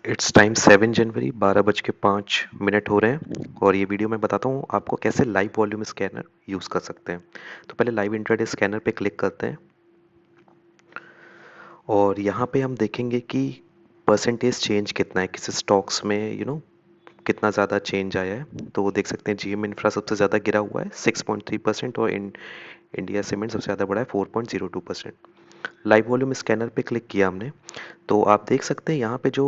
It's time 7 जनवरी 12:05 हो रहे हैं और ये वीडियो मैं बताता हूँ आपको कैसे लाइव वॉल्यूम स्कैनर यूज़ कर सकते हैं। तो पहले लाइव इंट्राडे स्कैनर पे क्लिक करते हैं और यहाँ पे हम देखेंगे कि परसेंटेज चेंज कितना है किसी स्टॉक्स में कितना ज़्यादा चेंज आया है। तो वो देख सकते हैं जीएम इंफ्रा सबसे ज़्यादा गिरा हुआ है 6.3% और इंडिया सीमेंट सबसे ज़्यादा बढ़ा है 4.02%। लाइव वॉल्यूम स्कैनर पे क्लिक किया हमने तो आप देख सकते हैं यहाँ पे जो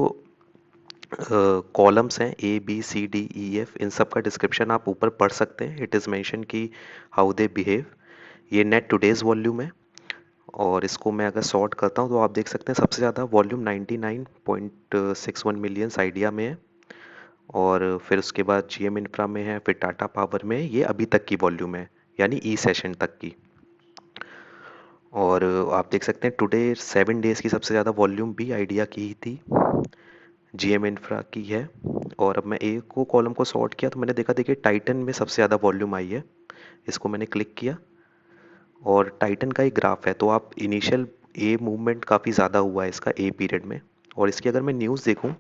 कॉलम्स हैं A B C D E F, इन सब का डिस्क्रिप्शन आप ऊपर पढ़ सकते हैं। इट इज़ मेंशन कि हाउ दे बिहेव। ये नेट टुडेज वॉल्यूम है और इसको मैं अगर सॉर्ट करता हूँ तो आप देख सकते हैं सबसे ज़्यादा वॉल्यूम 99.61 मिलियंस आइडिया में है और फिर उसके बाद जीएम इंफ्रा में है, फिर टाटा पावर में है। ये अभी तक की वॉल्यूम है यानी ई सेशन तक की। और आप देख सकते हैं टुडे 7 डेज की सबसे ज़्यादा वॉल्यूम भी आइडिया की ही थी, जीएम इंफ्रा की है। और अब मैं ए को कॉलम को सॉर्ट किया तो मैंने देखा, देखिए टाइटन में सबसे ज़्यादा वॉल्यूम आई है। इसको मैंने क्लिक किया और टाइटन का एक ग्राफ है तो आप इनिशियल ए मूवमेंट काफ़ी ज़्यादा हुआ है इसका ए पीरियड में। और इसकी अगर मैं न्यूज़ देखूं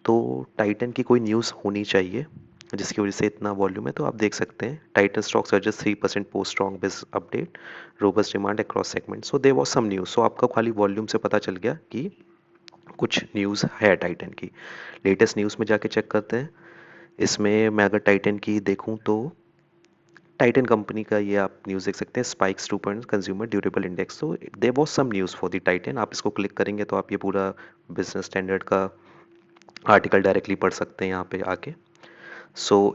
तो टाइटन की कोई न्यूज़ होनी चाहिए जिसकी वजह से इतना वॉल्यूम है। तो आप देख सकते हैं Titan stock surges 3% post strong biz update, robust demand across segment. So there was some news. सो आपका खाली वॉल्यूम से पता चल गया कि कुछ न्यूज़ है टाइटन की। लेटेस्ट न्यूज़ में जाके चेक करते हैं। इसमें मैं अगर टाइटन की देखूं तो टाइटन कंपनी का ये आप न्यूज़ देख सकते हैं, spikes 2 point consumer durable index. तो there was some news for the Titan. आप इसको क्लिक करेंगे तो आप ये पूरा बिजनेस स्टैंडर्ड का आर्टिकल डायरेक्टली पढ़ सकते हैं यहाँ पे आके।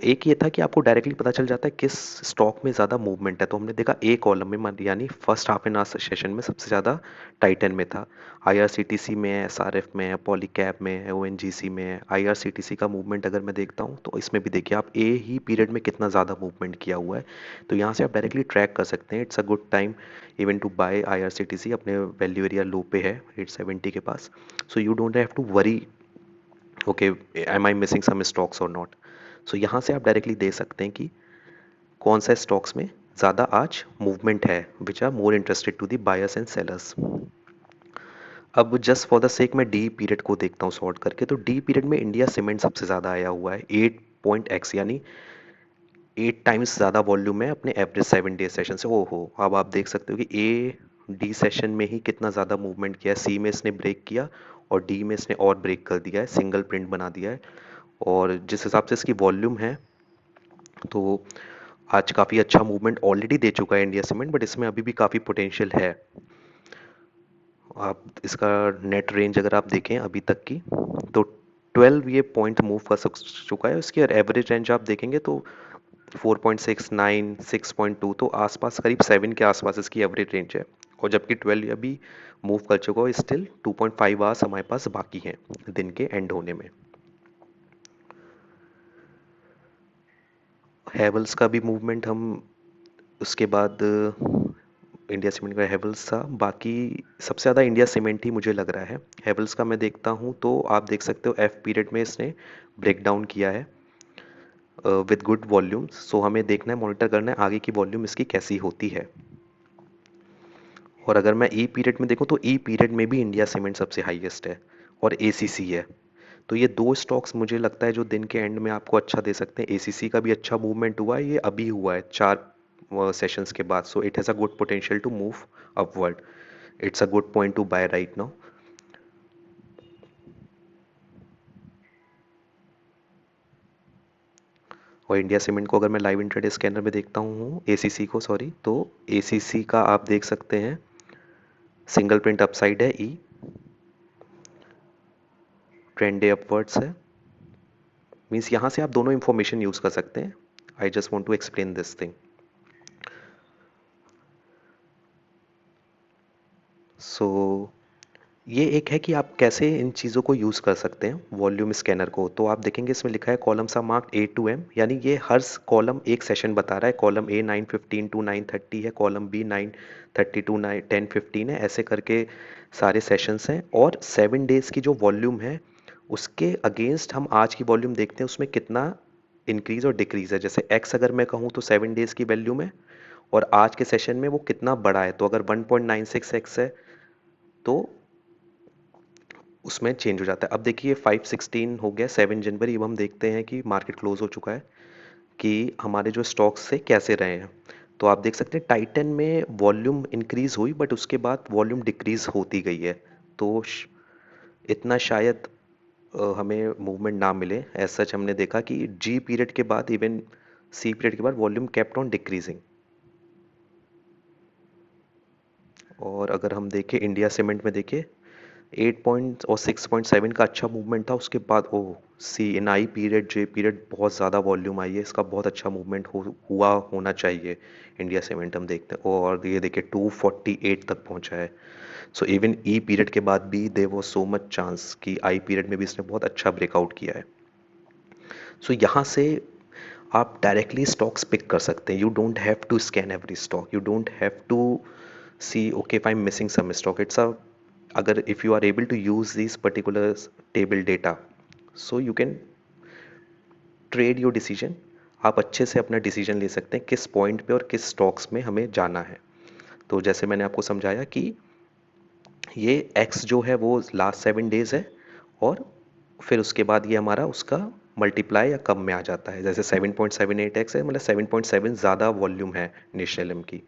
एक ये था कि आपको डायरेक्टली पता चल जाता है किस स्टॉक में ज़्यादा मूवमेंट है। तो हमने देखा ए कॉलम में यानी first half an hour session में सबसे ज़्यादा टाइटन में था। आईआरसीटीसी में है, एसआरएफ में है, पॉलीकैब में है, ओएनजीसी में है। आईआरसीटीसी का मूवमेंट अगर मैं देखता हूँ तो इसमें भी देखिए आप ए ही पीरियड में कितना ज़्यादा मूवमेंट किया हुआ है। तो यहाँ से आप डायरेक्टली ट्रैक कर सकते हैं। It's a good time even to buy IRCTC. अपने वैल्यू एरिया लो पे है 870 के पास। So you don't have to worry okay am I missing some stocks और नॉट। सो यहाँ से आप डायरेक्टली दे सकते हैं कि कौन सा स्टॉक्स में ज़्यादा आज मूवमेंट है, which are more interested to the buyers and sellers. अब जस्ट फॉर द सेक मैं डी पीरियड को देखता हूँ सॉर्ट करके। तो डी पीरियड में इंडिया सीमेंट सबसे ज़्यादा आया हुआ है 8 यानी 8 टाइम्स ज़्यादा वॉल्यूम है अपने एवरेज 7 डे सेशन से। ओहो, अब आप देख सकते हो कि ए डी सेशन में ही कितना ज़्यादा मूवमेंट किया है। सी में इसने ब्रेक किया और डी में इसने और ब्रेक कर दिया है, सिंगल प्रिंट बना दिया है। और जिस हिसाब से इसकी वॉल्यूम है तो आज काफ़ी अच्छा मूवमेंट ऑलरेडी दे चुका है इंडिया सीमेंट, बट इसमें अभी भी काफ़ी पोटेंशियल है। आप इसका नेट रेंज अगर आप देखें अभी तक की तो 12 ये पॉइंट मूव कर चुका है। इसकी एवरेज रेंज आप देखेंगे तो 4.69 6.2, तो आसपास करीब 7 के आसपास इसकी एवरेज रेंज है। और जबकि 12 अभी मूव कर चुका है, स्टिल 2.5 आवर्स हमारे पास बाकी हैं दिन के एंड होने में। हैवल्स का भी मूवमेंट हम उसके बाद इंडिया सीमेंट का हैवल्स था। बाकी सबसे ज़्यादा इंडिया सीमेंट ही मुझे लग रहा है। हैवल्स का मैं देखता हूँ तो आप देख सकते हो एफ पीरियड में इसने ब्रेक डाउन किया है विद गुड वॉल्यूम्स। सो हमें देखना है, मॉनिटर करना है आगे की वॉल्यूम इसकी कैसी होती है। और अगर मैं ई पीरियड में देखूँ तो ई पीरियड में भी इंडिया सीमेंट सबसे हाईएस्ट है और एसीसी है। तो ये दो स्टॉक्स मुझे लगता है जो दिन के एंड में आपको अच्छा दे सकते हैं। एसीसी का भी अच्छा मूवमेंट हुआ है, ये अभी हुआ है 4 सेशंस के बाद। So it has a good potential to move upward. It's a good point to buy right now. और इंडिया सीमेंट को अगर मैं लाइव इंट्राडे स्कैनर में देखता हूँ, एसीसी को सॉरी, तो एसीसी का आप देख सकते हैं सिंगल प्रिंट अपसाइड है, ई ट्रेंड डे अपवर्ड्स है। मीन्स यहाँ से आप दोनों इंफॉर्मेशन यूज़ कर सकते हैं। I just want to explain this thing. So ये एक है कि आप कैसे इन चीज़ों को यूज़ कर सकते हैं वॉल्यूम स्कैनर को। तो आप देखेंगे इसमें लिखा है columns are marked A to M, यानी ये हर कॉलम एक सेशन बता रहा है। कॉलम A 9:15 to 9:30 है, कॉलम B 9:30 to 10:15 है, ऐसे करके सारे सेशंस हैं। और 7 डेज की जो वॉल्यूम है उसके अगेंस्ट हम आज की वॉल्यूम देखते हैं उसमें कितना इंक्रीज और डिक्रीज है। जैसे एक्स अगर मैं कहूँ तो 7 डेज की वैल्यू में और आज के सेशन में वो कितना बड़ा है। तो अगर 1.96x है तो उसमें चेंज हो जाता है। अब देखिए 5:16 हो गया, 7 जनवरी। अब हम देखते हैं कि मार्केट क्लोज हो चुका है कि हमारे जो स्टॉक्स से कैसे रहे हैं। तो आप देख सकते हैं टाइटन में वॉल्यूम इंक्रीज हुई बट उसके बाद वॉल्यूम डिक्रीज होती गई है। तो इतना शायद हमें मूवमेंट ना मिले। एज सच हमने देखा कि जी पीरियड के बाद, इवन सी पीरियड के बाद वॉल्यूम केप्ट ऑन डिक्रीजिंग। और अगर हम देखें इंडिया सीमेंट में, देखिए 8 पॉइंट और 6.7 का अच्छा मूवमेंट था। उसके बाद सी इन आई पीरियड, जे पीरियड बहुत ज़्यादा वॉल्यूम आई है, इसका बहुत अच्छा मूवमेंट हुआ होना चाहिए। इंडिया सीमेंट हम देखते हैं और ये देखिए 248 तक पहुंचा है। सो इवन ई पीरियड के बाद भी there was so much chance कि आई पीरियड में भी इसने बहुत अच्छा ब्रेकआउट किया है। सो यहाँ से आप डायरेक्टली स्टॉक्स पिक कर सकते हैं। You don't have to scan every stock, you don't have to see okay if I'm missing some stock. It's a, अगर if you are able to use these particular table data, so you can trade your decision. आप अच्छे से अपना decision ले सकते हैं किस point पे और किस स्टॉक्स में हमें जाना है। तो जैसे मैंने आपको समझाया कि ये एक्स जो है वो लास्ट 7 डेज है, और फिर उसके बाद ये हमारा उसका मल्टीप्लाई या कम में आ जाता है। जैसे 7.78x है, मतलब 7.7 ज़्यादा वॉल्यूम है नेशनल एम की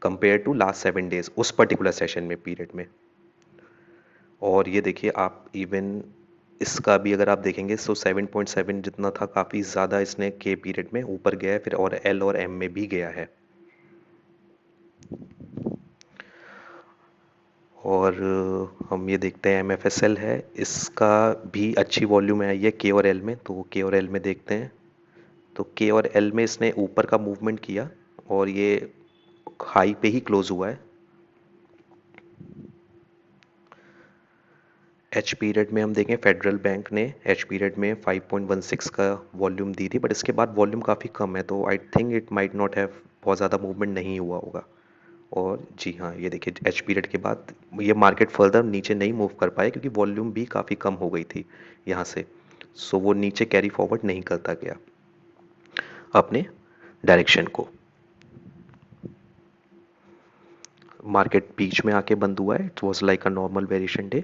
कंपेयर टू लास्ट 7 डेज उस पर्टिकुलर सेशन में, पीरियड में। और ये देखिए आप इवन इसका भी अगर आप देखेंगे तो 7.7 जितना था, काफ़ी ज़्यादा इसने के पीरियड में ऊपर गया है, फिर और एल और एम में भी गया है। और हम ये देखते हैं MFSL है, इसका भी अच्छी वॉल्यूम आई है के और एल में। तो के और एल में देखते हैं, तो के और एल में इसने ऊपर का मूवमेंट किया और ये हाई पे ही क्लोज हुआ है। एच पीरियड में हम देखें, फेडरल बैंक ने एच पीरियड में 5.16 का वॉल्यूम दी थी, बट इसके बाद वॉल्यूम काफ़ी कम है, तो I think it might not have, बहुत ज़्यादा मूवमेंट नहीं हुआ होगा। और जी हाँ, ये देखिए एच पीरियड के बाद ये मार्केट फर्दर नीचे नहीं मूव कर पाए क्योंकि वॉल्यूम भी काफ़ी कम हो गई थी यहाँ से। सो वो नीचे कैरी फॉरवर्ड नहीं करता गया अपने डायरेक्शन को। मार्केट बीच में आके बंद हुआ है। It was like a normal variation day.